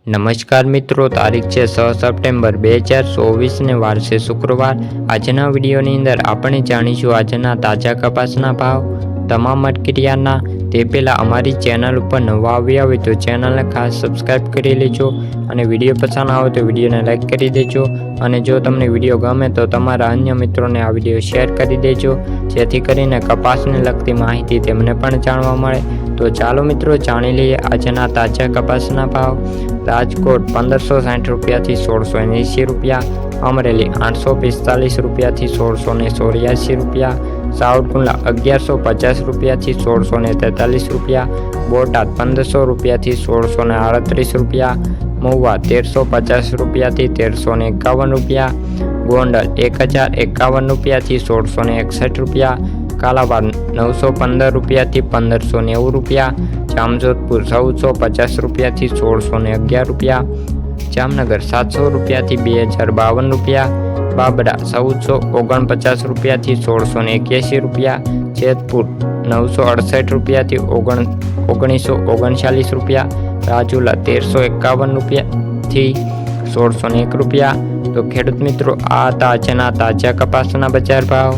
નમસ્કાર મિત્રો, તારીખ છે 6 સપ્ટેમ્બર 2024 ને વાર છે શુક્રવાર। આજના વિડીયોની અંદર આપણે જાણીશું આજના તાજા કપાસના ભાવ, તમામ મટકીરિયાના। તે પહેલાં અમારી ચેનલ ઉપર નવા આવ્યા હોય તો ચેનલને ખાસ સબસ્ક્રાઈબ કરી લેજો અને વિડીયો પસંદ આવે તો વિડીયોને લાઈક કરી દેજો અને જો તમને વિડીયો ગમે તો તમારા અન્ય મિત્રોને આ વિડીયો શેર કરી દેજો જેથી કરીને કપાસને લગતી માહિતી તેમને પણ જાણવા મળે। તો ચાલો મિત્રો જાણી લઈએ આજના તાજા કપાસના ભાવ। રાજકોટ 1560 રૂપિયાથી 1680 રૂપિયા, અમરેલી 845 રૂપિયાથી 1684 રૂપિયા, સાવરકુંડલા 1150 રૂપિયાથી 1643 રૂપિયા, બોટાદ 1500 રૂપિયાથી 1638 રૂપિયા, મહુવા 1350 રૂપિયાથી 1351 રૂપિયા, ગોંડલ 1051 રૂપિયાથી 1661 રૂપિયા, કાલાવાડ 915 રૂપિયાથી 1590 રૂપિયા, જામજોધપુર 1450 રૂપિયાથી 1611 રૂપિયા, જામનગર 700 રૂપિયાથી 2052 રૂપિયા, બાબરા 1449 રૂપિયાથી 1681 રૂપિયા, જેતપુર 968 રૂપિયાથી 1939 રૂપિયા, રાજુલા 1351 રૂપિયાથી 1601 રૂપિયા। તો ખેડૂત મિત્રો, આ હતા આજના તાજા કપાસના બજાર ભાવ।